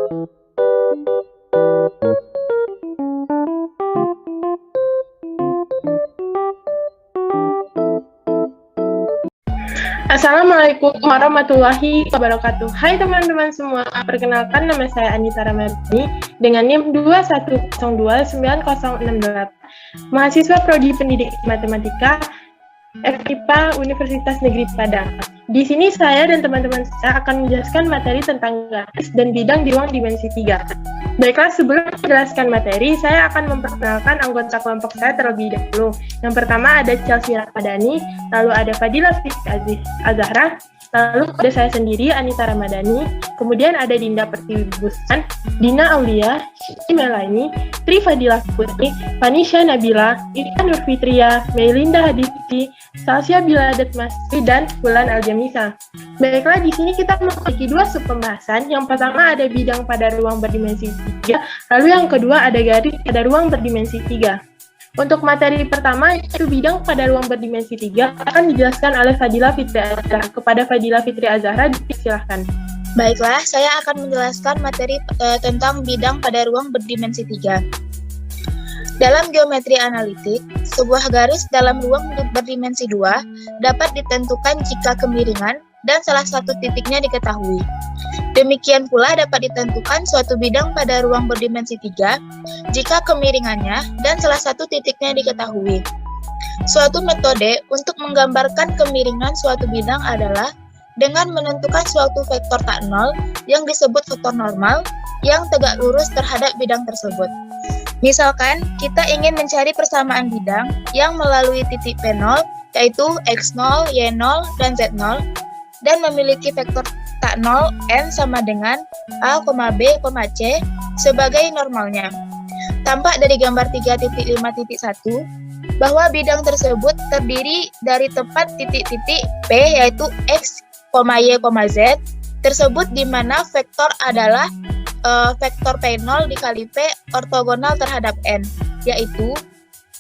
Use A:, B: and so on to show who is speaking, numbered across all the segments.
A: Assalamualaikum warahmatullahi wabarakatuh. Hai teman-teman semua, perkenalkan nama saya Anita Ramadhani dengan NIM 21029068, mahasiswa Prodi Pendidikan Matematika FIPA Universitas Negeri Padang. Di sini saya dan teman-teman saya akan menjelaskan materi tentang garis dan bidang di ruang dimensi 3. Baiklah, sebelum menjelaskan materi, saya akan memperkenalkan anggota kelompok saya terlebih dahulu. Yang pertama ada Chelsea Ramadhani, lalu ada Fadila Fitri Azahra, lalu ada saya sendiri, Anita Ramadhani, kemudian ada Dinda Pertiwi Bustan, Dina Aulia, Siti Melani, Tri Fadila Putri, Vanisha Nabila, Ika Nurfitria, Melinda Hadisti, Salsia Biladat Masri, dan Wulan Aljamisa. Baiklah, di sini kita memiliki dua sub pembahasan. Yang pertama ada bidang pada ruang berdimensi 3, lalu yang kedua ada garis pada ruang berdimensi 3. Untuk materi pertama, yaitu bidang pada ruang berdimensi 3, akan dijelaskan oleh Fadila Fitri Azahra. Kepada Fadila Fitri Azahra, disilahkan.
B: Baiklah, saya akan menjelaskan materi tentang bidang pada ruang berdimensi 3. Dalam geometri analitik, sebuah garis dalam ruang berdimensi 2 dapat ditentukan jika kemiringan dan salah satu titiknya diketahui. Demikian pula dapat ditentukan suatu bidang pada ruang berdimensi 3 jika kemiringannya dan salah satu titiknya diketahui. Suatu metode untuk menggambarkan kemiringan suatu bidang adalah dengan menentukan suatu vektor tak nol yang disebut vektor normal yang tegak lurus terhadap bidang tersebut. Misalkan, kita ingin mencari persamaan bidang yang melalui titik P0, yaitu X0, Y0, dan Z0, dan memiliki vektor tak nol N sama dengan A, B, C sebagai normalnya. Tampak dari gambar 3.5.1 bahwa bidang tersebut terdiri dari tempat titik-titik P, yaitu X, Y, Z, tersebut di mana vektor adalah vektor P0 dikali P ortogonal terhadap N, yaitu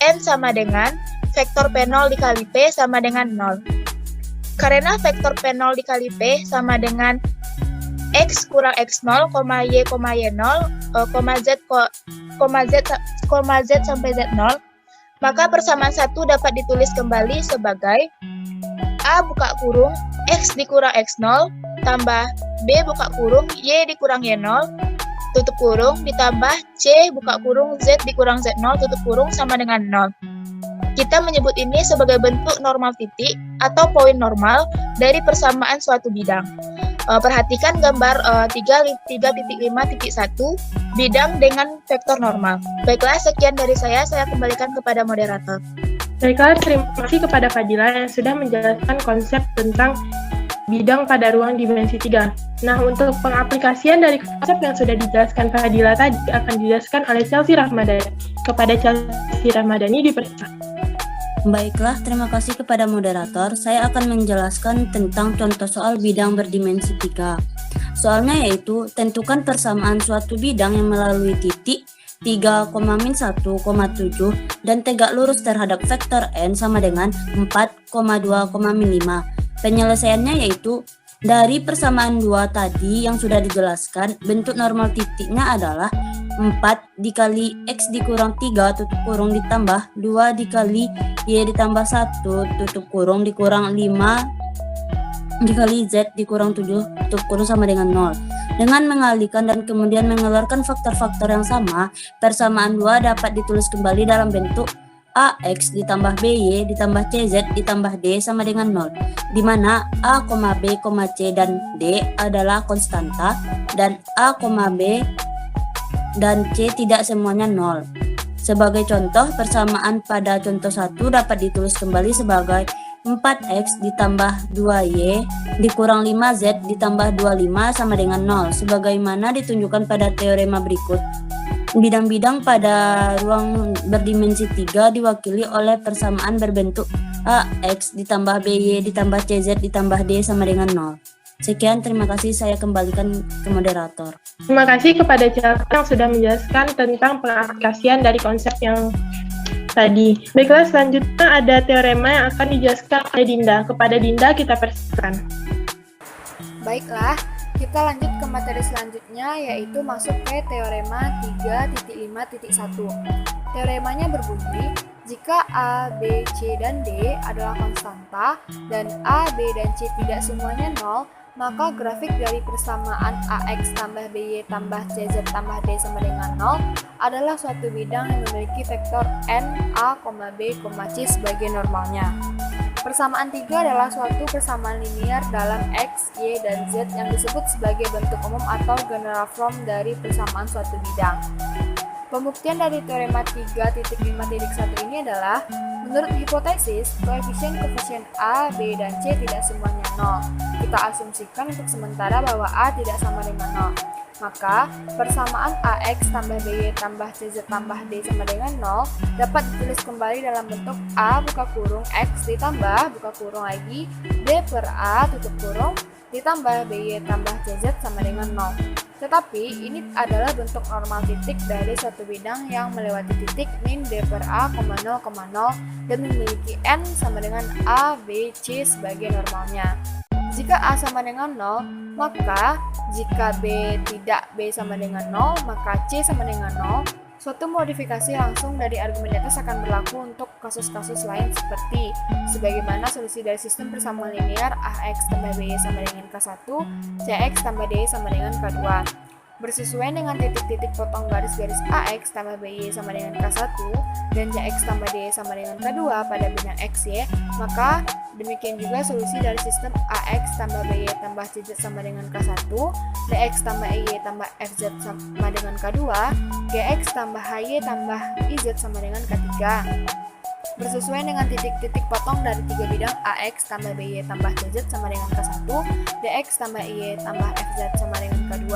B: N sama dengan vektor P0 dikali P sama dengan 0. Karena vektor P0 dikali P sama dengan X kurang X0, Y, Y0, Z sampai Z0, maka persamaan satu dapat ditulis kembali sebagai A buka kurung X dikurang X0 tambah B buka kurung Y dikurang Y0 tutup kurung ditambah C buka kurung Z dikurang Z0 tutup kurung sama dengan 0. Kita menyebut ini sebagai bentuk normal titik atau poin normal dari persamaan suatu bidang. Perhatikan gambar 3.5.1 bidang dengan vektor normal. Baiklah, sekian dari saya kembalikan kepada moderator.
A: Baiklah, terima kasih kepada Fadila yang sudah menjelaskan konsep tentang bidang pada ruang dimensi 3. Nah, untuk pengaplikasian dari konsep yang sudah dijelaskan Fadila tadi akan dijelaskan oleh Chelsea Ramadhani. Kepada Chelsea Ramadhani dipersilakan.
C: Baiklah, terima kasih kepada moderator. Saya akan menjelaskan tentang contoh soal bidang berdimensi 3. Soalnya yaitu, tentukan persamaan suatu bidang yang melalui titik 3,-1,7 dan tegak lurus terhadap vektor N sama dengan 4,2,5. Penyelesaiannya yaitu, dari persamaan 2 tadi yang sudah dijelaskan, bentuk normal titiknya adalah 4 dikali X dikurang 3 tutup kurung ditambah 2 dikali Y ditambah 1 tutup kurung dikurang 5 dikali Z dikurang 7 tutup kurung sama dengan 0. Dengan mengalihkan dan kemudian mengeluarkan faktor-faktor yang sama, persamaan 2 dapat ditulis kembali dalam bentuk AX ditambah BY ditambah CZ ditambah D sama dengan 0, di mana A, B, C, dan D adalah konstanta, dan A, B, dan C tidak semuanya 0. Sebagai contoh, persamaan pada contoh 1 dapat ditulis kembali sebagai 4X ditambah 2Y dikurang 5Z ditambah 25 sama dengan 0, sebagaimana ditunjukkan pada teorema berikut. Bidang-bidang pada ruang berdimensi 3 diwakili oleh persamaan berbentuk AX ditambah BY ditambah CZ ditambah D sama dengan 0. Sekian, terima kasih, saya kembalikan ke moderator.
A: Terima kasih kepada Chelsea yang sudah menjelaskan tentang pengaplikasian dari konsep yang tadi. Baiklah, selanjutnya ada teorema yang akan dijelaskan oleh Dinda. Kepada Dinda kita persilakan.
D: Baiklah, Kita lanjut ke materi selanjutnya, yaitu masuk ke teorema 3.5.1. Teoremanya berbunyi, jika A, B, C, dan D adalah konstanta dan A, B, dan C tidak semuanya 0, maka grafik dari persamaan AX tambah BY tambah CZ tambah D sama dengan 0 adalah suatu bidang yang memiliki vektor N, A, B, C sebagai normalnya. Persamaan 3 adalah suatu persamaan linear dalam X, Y, dan Z yang disebut sebagai bentuk umum atau general form dari persamaan suatu bidang. Pembuktian dari teorema 3.5.1 ini adalah, menurut hipotesis, koefisien A, B, dan C tidak semuanya 0. Kita asumsikan untuk sementara bahwa A tidak sama dengan 0. Maka, persamaan AX tambah BY tambah CZ tambah D sama dengan 0 dapat ditulis kembali dalam bentuk A buka kurung X ditambah buka kurung lagi B per A tutup kurung ditambah BY tambah CZ sama dengan 0. Tetapi, ini adalah bentuk normal titik dari suatu bidang yang melewati titik min D per A, 0,0 dan memiliki N sama dengan A, B, C sebagai normalnya. Jika A sama dengan 0, maka jika B tidak B sama dengan 0, maka C sama dengan 0. Suatu modifikasi langsung dari argumen di atas akan berlaku untuk kasus-kasus lain seperti sebagaimana solusi dari sistem persamaan linear AX tambah BY sama dengan K1, CX tambah D sama dengan K2. Bersesuaian dengan titik-titik potong garis-garis AX tambah BY sama dengan K1 dan CX tambah D sama dengan K2 pada bidang XY, maka demikian juga solusi dari sistem AX tambah BY tambah CZ sama dengan K1, DX tambah IY tambah FZ sama dengan K2, GX tambah HY tambah IZ sama dengan K3. Bersesuaian dengan titik-titik potong dari tiga bidang AX tambah BY tambah CZ sama dengan K1, DX tambah IY tambah FZ sama dengan K2,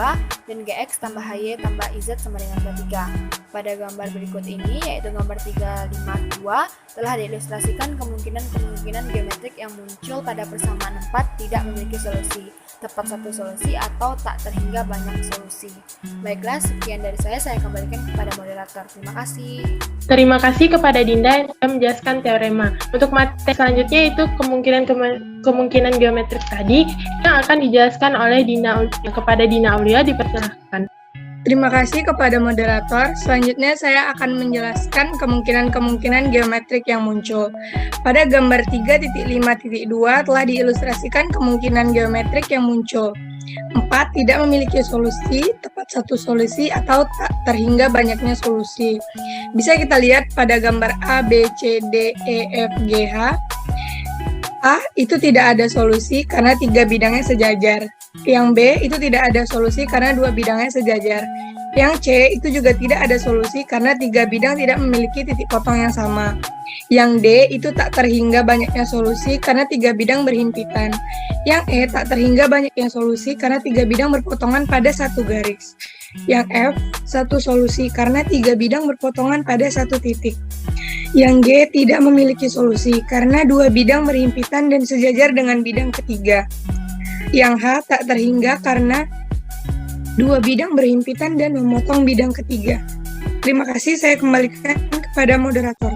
D: dan GX tambah HY tambah IZ sama dengan K3. Pada gambar berikut ini, yaitu gambar 352, telah diilustrasikan kemungkinan-kemungkinan geometrik yang muncul pada persamaan 4 tidak memiliki solusi, tepat satu solusi, atau tak terhingga banyak solusi. Baiklah, sekian dari saya kembalikan kepada moderator. Terima kasih.
A: Terima kasih kepada Dinda yang telah menjelaskan teorema. Untuk materi selanjutnya itu kemungkinan geometrik tadi yang akan dijelaskan oleh kepada Dina Aulia, dipersilahkan.
E: Terima kasih kepada moderator. Selanjutnya saya akan menjelaskan kemungkinan-kemungkinan geometrik yang muncul. Pada gambar 3.5.2 telah diilustrasikan kemungkinan geometrik yang muncul. 4 tidak memiliki solusi, tepat satu solusi, atau tak terhingga banyaknya solusi. Bisa kita lihat pada gambar A, B, C, D, E, F, G, H. A itu tidak ada solusi karena 3 bidangnya sejajar. Yang B itu tidak ada solusi karena 2 bidangnya sejajar. Yang C itu juga tidak ada solusi karena 3 bidang tidak memiliki titik potong yang sama. Yang D itu tak terhingga banyaknya solusi karena 3 bidang berhimpitan. Yang E tak terhingga banyaknya solusi karena 3 bidang berpotongan pada satu garis. Yang F satu solusi karena 3 bidang berpotongan pada satu titik. Yang G tidak memiliki solusi karena 2 bidang berhimpitan dan sejajar dengan bidang ketiga. Yang H tak terhingga karena 2 bidang berhimpitan dan memotong bidang ketiga. Terima kasih, saya kembalikan kepada moderator.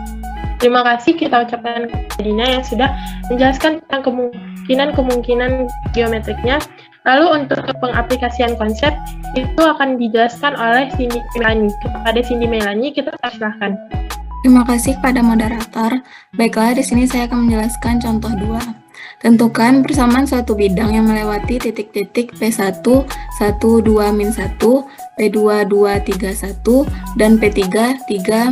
A: Terima kasih kita ucapkan kepada Dina yang sudah menjelaskan tentang kemungkinan geometriknya. Lalu untuk pengaplikasian konsep itu akan dijelaskan oleh Cindy Melani. Kepada Cindy Melani kita persilahkan.
F: Terima kasih kepada moderator. Baiklah, di sini saya akan menjelaskan contoh 2. Tentukan persamaan suatu bidang yang melewati titik-titik P1, 1, 2, min 1, P2, 2, 3, 1, dan P3, 3,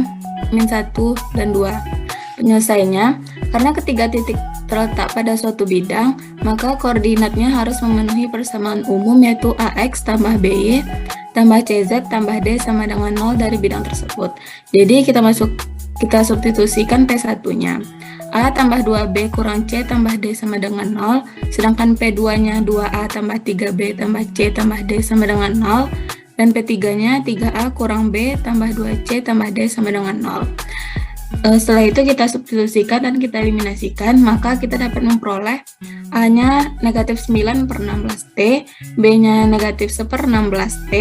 F: min 1, dan 2. Penyelesaiannya, karena ketiga titik terletak pada suatu bidang, maka koordinatnya harus memenuhi persamaan umum yaitu AX tambah BY tambah CZ tambah D sama dengan 0 dari bidang tersebut. Jadi kita substitusikan P1-nya. A tambah 2B kurang C tambah D sama dengan 0, sedangkan P2-nya 2A tambah 3B tambah C tambah D sama dengan 0, dan P3-nya 3A kurang B tambah 2C tambah D sama dengan 0. Setelah itu kita substitusikan dan kita eliminasikan, maka kita dapat memperoleh A-nya negatif 9 per 16T, B-nya negatif 1 per 16T,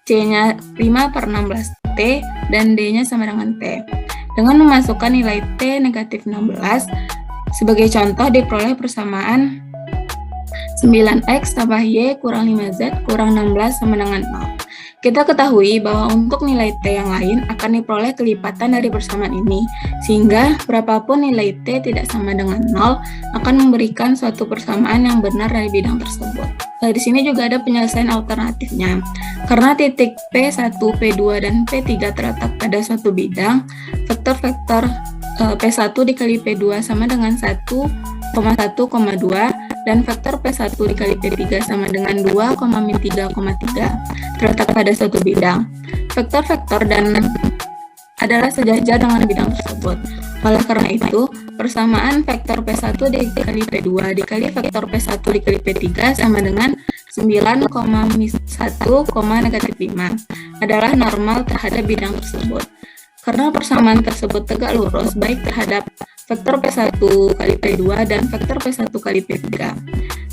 F: C-nya 5 per 16T, dan D-nya sama dengan T. Dengan memasukkan nilai T negatif 16, sebagai contoh diperoleh persamaan 9x tambah y kurang 5z kurang 16 sama dengan 0. Kita ketahui bahwa untuk nilai T yang lain akan diperoleh kelipatan dari persamaan ini, sehingga berapapun nilai T tidak sama dengan 0 akan memberikan suatu persamaan yang benar dari bidang tersebut. Di sini juga ada penyelesaian alternatifnya. Karena titik P1, P2, dan P3 terletak pada suatu bidang, vektor-vektor P1 dikali P2 sama dengan 1,1,2 dan vektor P1 dikali P3 sama dengan 2,-3,3 terletak pada suatu bidang. Vektor-vektor dan adalah sejajar dengan bidang tersebut. Oleh karena itu, persamaan vektor P1 dikali P2 dikali vektor P1 dikali P3 sama dengan 9,1, -5 adalah normal terhadap bidang tersebut. Karena persamaan tersebut tegak lurus baik terhadap vektor P1 kali P2 dan vektor P1 kali P3.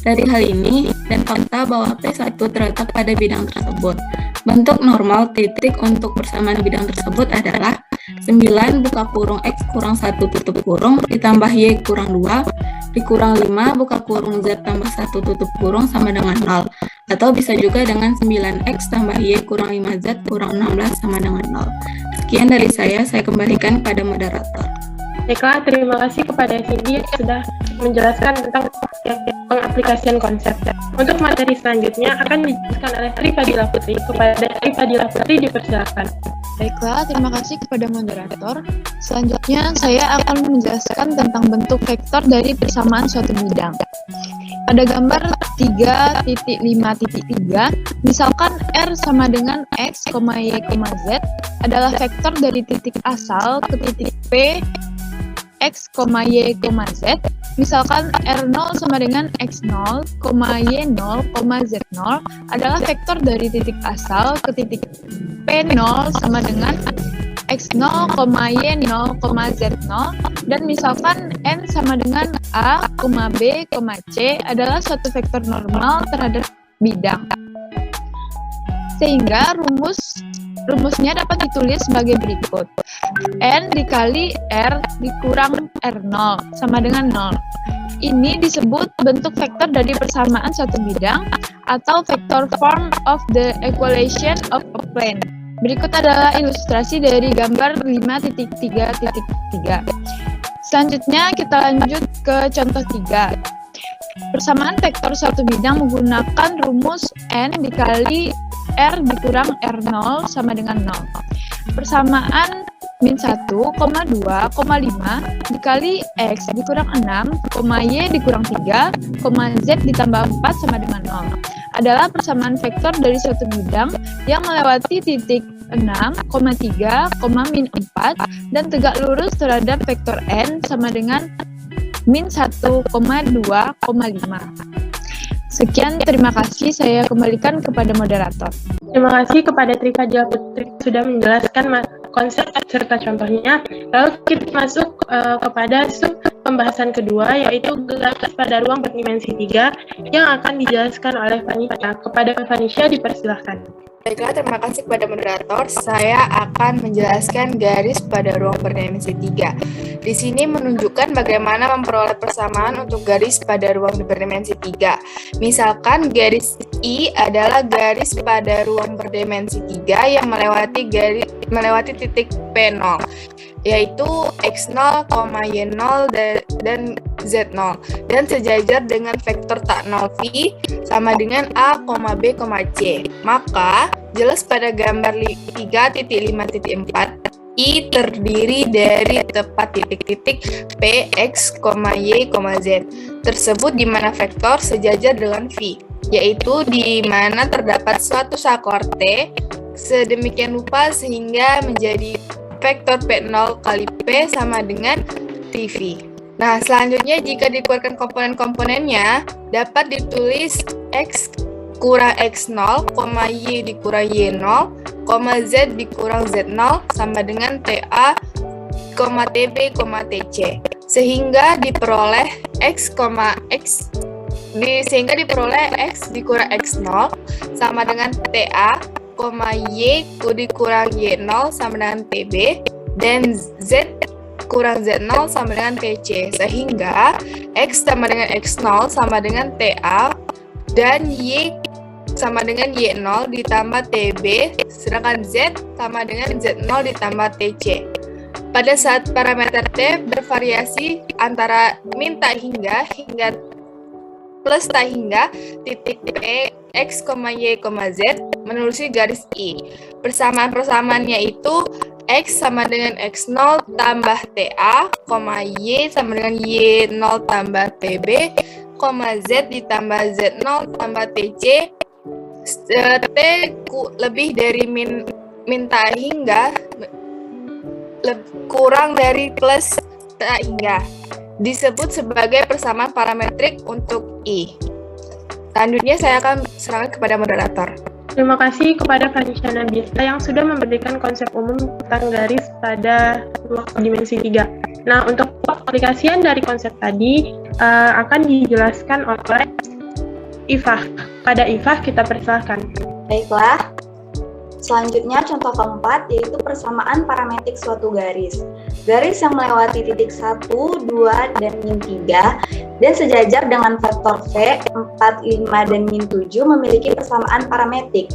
F: Dari hal ini, dan fakta bahwa P1 terletak pada bidang tersebut, bentuk normal titik untuk persamaan bidang tersebut adalah 9 buka kurung X kurang 1 tutup kurung ditambah Y kurang 2 dikurang 5 buka kurung Z tambah 1 tutup kurung sama dengan 0. Atau bisa juga dengan 9X tambah Y kurang 5Z kurang 16 sama dengan 0. Sekian dari saya kembalikan pada moderator.
A: Baiklah, terima kasih kepada Cindy yang sudah menjelaskan tentang pengaplikasian konsep. Untuk materi selanjutnya akan dijelaskan oleh Tri Fadila Putri. Kepada Tri Fadila Putri dipersilakan.
G: Baiklah, terima kasih kepada moderator. Selanjutnya saya akan menjelaskan tentang bentuk vektor dari persamaan suatu bidang. Pada gambar 3.5.3, misalkan R sama dengan X, Y, Z adalah vektor dari titik asal ke titik P, X, Y, Z. Misalkan R0 sama dengan X0, Y0, Z0 adalah vektor dari titik asal ke titik P0 sama dengan X0, Y0, Z0, dan misalkan N sama dengan A, B, C adalah suatu vektor normal terhadap bidang. Sehingga rumusnya dapat ditulis sebagai berikut. N dikali R dikurang R0 sama dengan 0. Ini disebut bentuk vektor dari persamaan suatu bidang atau vector form of the equation of a plane. Berikut adalah ilustrasi dari gambar 5.3.3. Selanjutnya kita lanjut ke contoh 3. Persamaan vektor suatu bidang menggunakan rumus N dikali R dikurang R0 sama dengan 0. Persamaan min 1, 2, 5 dikali X dikurang 6, Y dikurang 3, Z ditambah 4 sama dengan 0 adalah persamaan vektor dari suatu bidang yang melewati titik 6, 3, min 4 dan tegak lurus terhadap vektor N sama dengan min 1, 2, 5. Sekian, terima kasih. Saya kembalikan kepada moderator.
A: Terima kasih kepada Tri Fadila Putri sudah menjelaskan konsep serta contohnya. Lalu kita masuk kepada sub pembahasan kedua, yaitu garis pada ruang berdimensi 3 yang akan dijelaskan oleh Vanisha. Kepada Vanisha dipersilahkan.
H: Baiklah, terima kasih kepada moderator. Saya akan menjelaskan garis pada ruang berdimensi 3. Di sini menunjukkan bagaimana memperoleh persamaan untuk garis pada ruang berdimensi 3. Misalkan garis I adalah garis pada ruang berdimensi 3 yang melewati titik P0, yaitu X0, Y0, dan Z0, dan sejajar dengan vektor tak 0 V sama dengan A, B, C. Maka, jelas pada gambar 3.5.4, I terdiri dari tepat titik-titik P, X, Y, Z tersebut di mana vektor sejajar dengan V, yaitu di mana terdapat suatu saklar T sedemikian rupa sehingga menjadi vektor P0 kali P sama dengan TV. Nah, selanjutnya jika dikeluarkan komponen-komponennya dapat ditulis X kurang X0, Y dikurang Y0, Z dikurang Z0 sama dengan TA, TB, TC. Sehingga diperoleh X dikurang X0 sama dengan TA, Y dikurang Y0 sama dengan TB, dan Z kurang Z0 sama dengan TC, sehingga X sama dengan X0 sama dengan TA, dan Y sama dengan Y0 ditambah TB, sedangkan Z sama dengan Z0 ditambah TC. Pada saat parameter T bervariasi antara min tak hingga plus tak hingga titik P, X, Y, Z menelusuri garis I. Persamaan-persamaannya itu X sama dengan X0 tambah TA, Y sama dengan Y0 tambah TB, Z ditambah Z0 tambah TC, T lebih dari min tak hingga kurang dari plus tak hingga, disebut sebagai persamaan parametrik untuk I. Selanjutnya saya akan serahkan kepada moderator.
A: Terima kasih kepada Fanisha Nabila yang sudah memberikan konsep umum tentang garis pada ruang dimensi 3. Nah, untuk aplikasian dari konsep tadi akan dijelaskan oleh Ifah. Pada Ifah kita persilahkan.
I: Baiklah. Selanjutnya contoh keempat yaitu persamaan parametrik suatu garis. Garis yang melewati titik 1, 2, dan min 3 dan sejajar dengan vektor V, 4, 5, dan min 7 memiliki persamaan parametrik.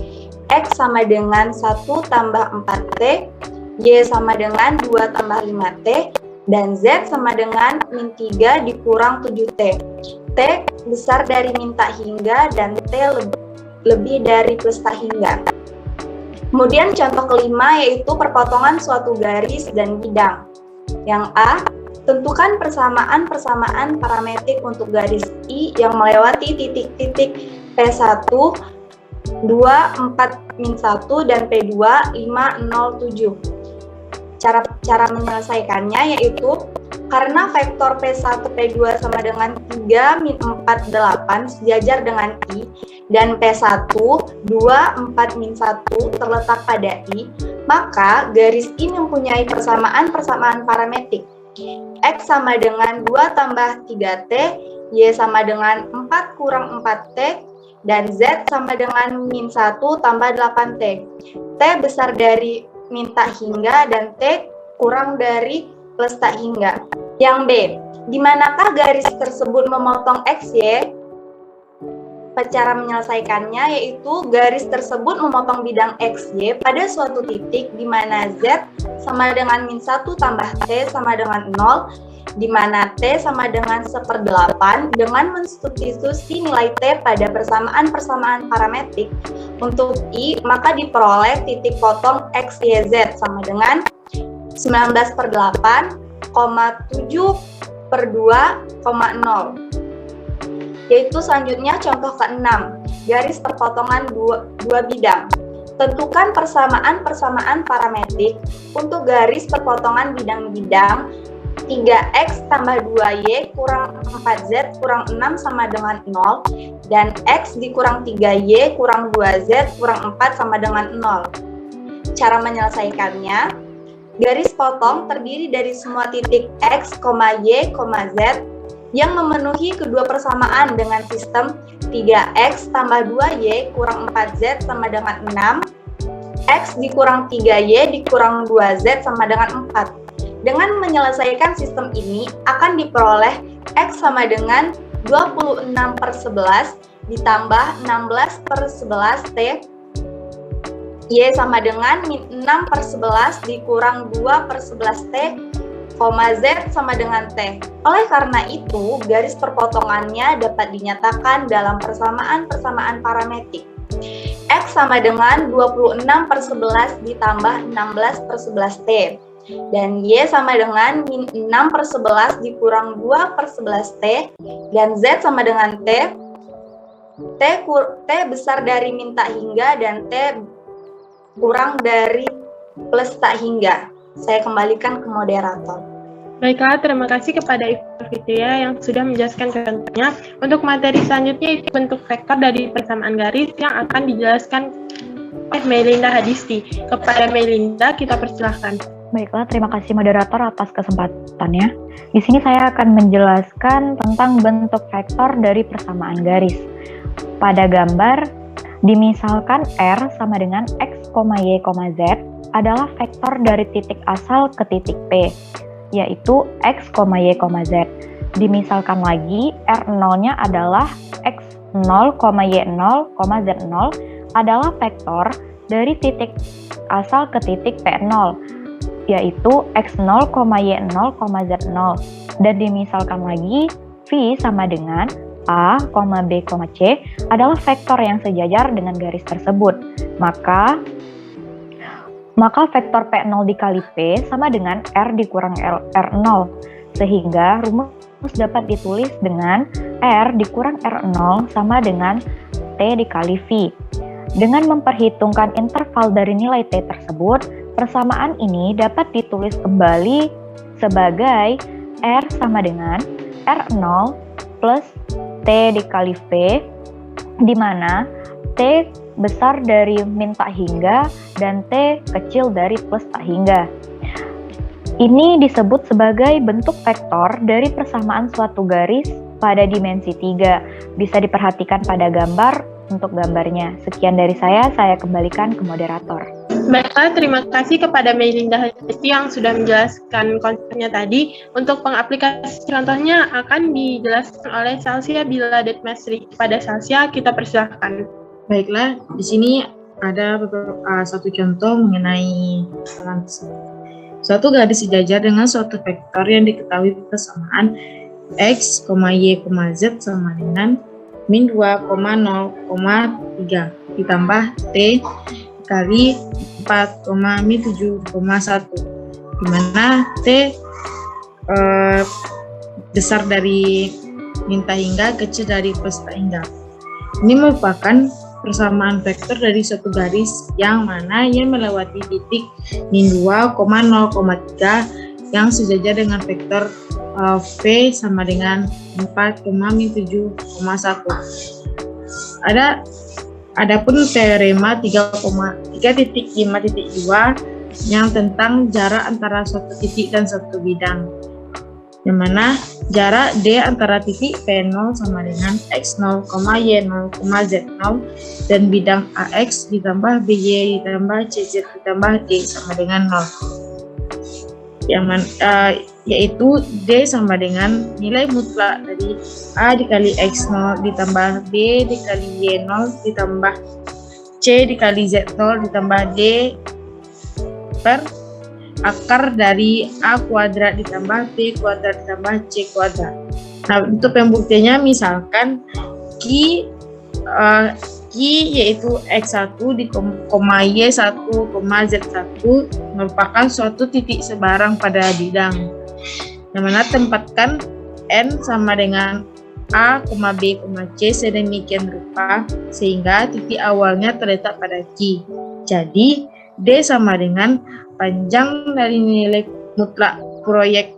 I: X sama dengan 1 tambah 4T, Y sama dengan 2 tambah 5T, dan Z sama dengan min 3 dikurang 7T. T besar dari min tak hingga dan T lebih dari plus tak hingga. Kemudian contoh kelima yaitu perpotongan suatu garis dan bidang. Yang A, tentukan persamaan parametrik untuk garis I yang melewati titik-titik P1, 2, 4, min 1, dan P2, 5, 0, 7. Cara menyelesaikannya yaitu karena vektor P1, P2 sama dengan 3, min 4, 8 sejajar dengan I, dan P1, 2, 4, min 1 terletak pada I, maka garis I mempunyai persamaan parametrik. X sama dengan 2 tambah 3T, Y sama dengan 4 kurang 4T, dan Z sama dengan min 1 tambah 8T. T besar dari min tak hingga dan T kurang dari plus tak hingga. Yang B, di manakah garis tersebut memotong XY? Cara menyelesaikannya yaitu garis tersebut memotong bidang XY pada suatu titik di mana Z sama dengan min 1 tambah T sama dengan 0, di mana T sama dengan 1/8 dengan mensubstitusi nilai T pada persamaan parametrik untuk I, maka diperoleh titik potong XYZ sama dengan 19/8, 7/2,0. Yaitu selanjutnya contoh ke-6, garis perpotongan dua bidang. Tentukan persamaan parametrik untuk garis perpotongan bidang-bidang 3X tambah 2Y kurang 4Z kurang 6 sama dengan 0, dan X dikurang 3Y kurang 2Z kurang 4 sama dengan 0. Cara menyelesaikannya, garis potong terdiri dari semua titik X, Y, Z yang memenuhi kedua persamaan dengan sistem 3X tambah 2Y kurang 4Z sama dengan 6, X dikurang 3Y dikurang 2Z sama dengan 4. Dengan menyelesaikan sistem ini akan diperoleh X sama dengan 26/11 ditambah 16/11T, Y sama dengan min 6/11 dikurang 2/11T, Z sama dengan T. Oleh karena itu, garis perpotongannya dapat dinyatakan dalam persamaan parametrik. X sama dengan 26/11 ditambah 16/11T. Dan Y sama dengan min 6/11 dikurang 2/11T. Dan Z sama dengan T. T besar dari min tak hingga dan T kurang dari plus tak hingga. Saya kembalikan ke moderator.
A: Baiklah, terima kasih kepada Ibu Fitria yang sudah menjelaskan contohnya. Untuk materi selanjutnya itu bentuk vektor dari persamaan garis yang akan dijelaskan oleh Melinda Hadisti. Kepada Melinda, kita persilahkan.
J: Baiklah, terima kasih moderator atas kesempatannya. Di sini saya akan menjelaskan tentang bentuk vektor dari persamaan garis. Pada gambar, dimisalkan R sama dengan X, Y, Z adalah vektor dari titik asal ke titik P. yaitu X, Y, Z. Dimisalkan lagi, R0-nya adalah X0, Y0, Z0 adalah vektor dari titik asal ke titik P0, yaitu X0, Y0, Z0. Dan dimisalkan lagi, V sama dengan A, B, C adalah vektor yang sejajar dengan garis tersebut. Maka vektor P0 dikali P sama dengan R dikurang R0. Sehingga rumus dapat ditulis dengan R dikurang R0 sama dengan T dikali V. Dengan memperhitungkan interval dari nilai T tersebut, persamaan ini dapat ditulis kembali sebagai R sama dengan R0 plus T dikali V, di mana T besar dari min tak hingga dan T kecil dari plus tak hingga. Ini disebut sebagai bentuk vektor dari persamaan suatu garis pada dimensi 3. Bisa diperhatikan pada gambar untuk gambarnya. Sekian dari saya kembalikan ke moderator.
A: Baiklah, terima kasih kepada Melinda Hesti yang sudah menjelaskan konsepnya tadi. Untuk pengaplikasi contohnya akan dijelaskan oleh Salsia Bila Detmestri. Pada Salsia, kita persilahkan.
K: Baiklah, di sini ada satu contoh mengenai hal tersebut. Suatu garis sejajar dengan suatu vektor yang diketahui persamaan X, Y, Z sama dengan min 2, 0,3 ditambah T kali 4, min 7,1, di mana T besar dari min tak hingga, kecil dari plus tak hingga. Ini merupakan persamaan vektor dari suatu garis yang mana yang melewati titik min 2, 0,3 yang sejajar dengan vektor V sama dengan 4, min 7,1. Adapun teorema 3.5.2 yang tentang jarak antara suatu titik dan suatu bidang, yang mana jarak D antara titik P0 sama dengan X0, Y0, Z0 dan bidang AX ditambah BY ditambah CZ ditambah D sama dengan 0. Yaitu D sama dengan nilai mutlak dari A dikali X0 ditambah B dikali Y0 ditambah C dikali Z0 ditambah D per akar dari A kuadrat ditambah B kuadrat ditambah C kuadrat. Nah, untuk pembuktiannya misalkan Q yaitu X1 di Y1, Z1 merupakan suatu titik sebarang pada bidang, yang mana tempatkan N sama dengan A, B, C sedemikian rupa sehingga titik awalnya terletak pada Q. Jadi D sama dengan panjang dari nilai mutlak proyek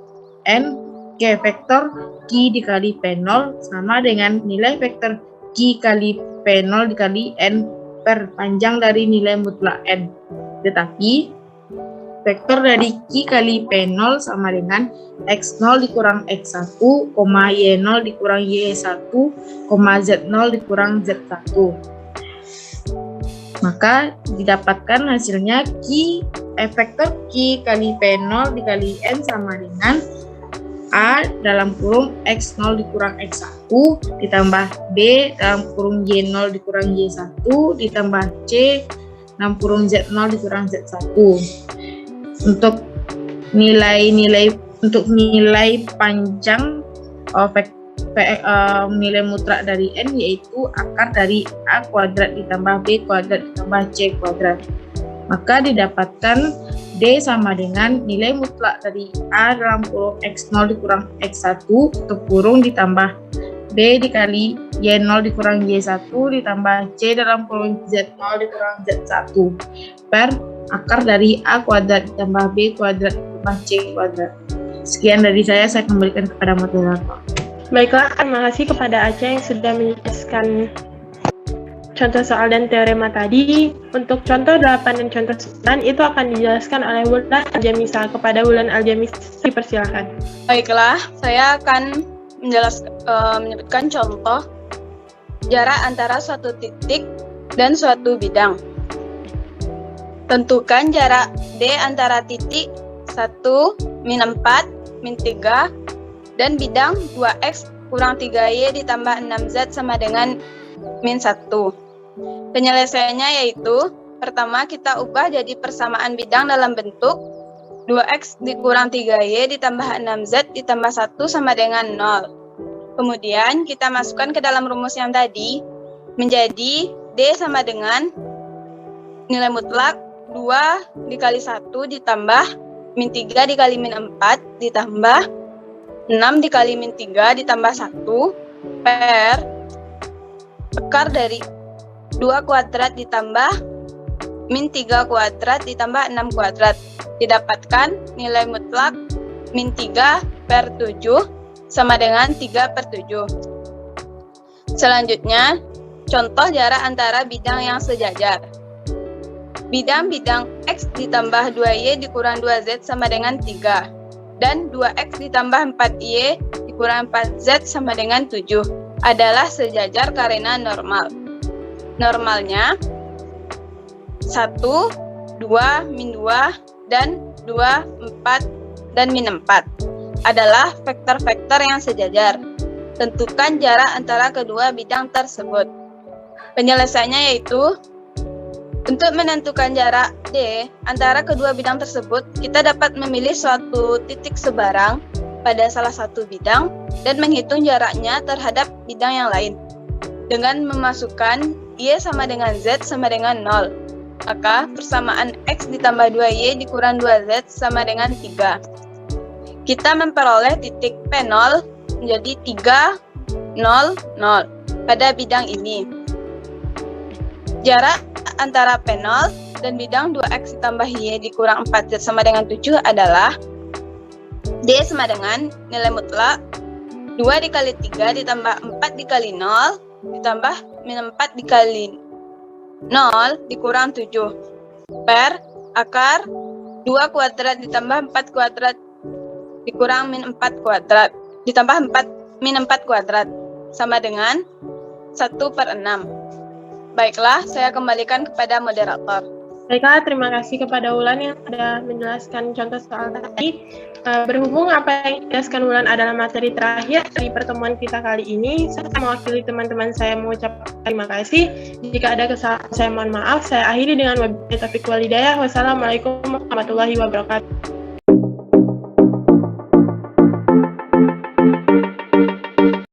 K: N ke vektor Q dikali P0 sama dengan nilai vektor Q kali P0 dikali N per panjang dari nilai mutlak N. Tetapi vektor dari Q kali P0 sama dengan X0 dikurang X1, Y0 dikurang Y1, Z0 dikurang Z1. Maka didapatkan hasilnya vektor Q kali P0 dikali N sama dengan A dalam kurung X0 dikurang X1 ditambah B dalam kurung Y0 dikurang Y1 ditambah C dalam kurung Z0 dikurang Z1. Untuk nilai panjang nilai mutlak dari N yaitu akar dari A kuadrat ditambah B kuadrat ditambah C kuadrat. Maka didapatkan D sama dengan nilai mutlak dari A dalam kurung X0 dikurang X1 tutup kurung ditambah B dikali Y0 dikurang Y1 ditambah C dalam kurung Z0 dikurang Z1 per akar dari A kuadrat ditambah B kuadrat ditambah C kuadrat. Sekian dari saya kembalikan kepada moderator.
A: Baiklah, terima kasih kepada Aca yang sudah menjelaskan contoh soal dan teorema tadi. Untuk contoh 8 dan contoh 9 itu akan dijelaskan oleh Wulan Aljamisa. Kepada Wulan Aljamisa, dipersilakan.
L: Baiklah, saya akan menyebutkan contoh jarak antara suatu titik dan suatu bidang. Tentukan jarak D antara titik 1, min 4, min 3 dan bidang 2x kurang 3y ditambah 6z sama dengan min 1. Penyelesaiannya yaitu pertama kita ubah jadi persamaan bidang dalam bentuk 2x dikurang 3y ditambah 6z ditambah 1 sama dengan 0. Kemudian kita masukkan ke dalam rumus yang tadi menjadi D sama dengan nilai mutlak 2 dikali 1 ditambah min 3 dikali min 4 ditambah 6 dikali min 3 ditambah 1 per akar dari 2 kuadrat ditambah min 3 kuadrat ditambah 6 kuadrat. Didapatkan nilai mutlak min 3 per 7 sama dengan 3 per 7. Selanjutnya, contoh jarak antara bidang yang sejajar. Bidang X ditambah 2Y dikurang 2Z sama dengan 3. Dan 2X ditambah 4Y dikurang 4Z sama dengan 7 adalah sejajar karena normal. Normalnya 1, 2, min 2, dan 2, 4, dan min 4 adalah vektor-vektor yang sejajar. Tentukan jarak antara kedua bidang tersebut. Penyelesaiannya yaitu, untuk menentukan jarak D antara kedua bidang tersebut, kita dapat memilih suatu titik sebarang pada salah satu bidang dan menghitung jaraknya terhadap bidang yang lain. Dengan memasukkan Y sama dengan Z sama dengan 0. Maka persamaan X ditambah 2Y dikurang 2Z sama dengan 3. Kita memperoleh titik P0 menjadi 3, 0, 0 pada bidang ini. Jarak antara P0 dan bidang 2X ditambah Y dikurang 4Z sama dengan 7 adalah D sama dengan nilai mutlak 2 dikali 3 ditambah 4 dikali 0 ditambah min 4 dikali 0 dikurang 7 per akar 2 kuadrat ditambah 4 kuadrat dikurang min 4 kuadrat ditambah min 4 kuadrat sama dengan 1/6. Baiklah, saya kembalikan kepada moderator.
A: Baiklah, terima kasih kepada Wulan yang sudah menjelaskan contoh soal tadi. Berhubung apa yang dijelaskan Wulan adalah materi terakhir dari pertemuan kita kali ini, saya mewakili teman-teman saya mengucapkan terima kasih. Jika ada kesalahan, saya mohon maaf. Saya akhiri dengan wabillahi taufiq wal hidayah. Wassalamualaikum warahmatullahi wabarakatuh.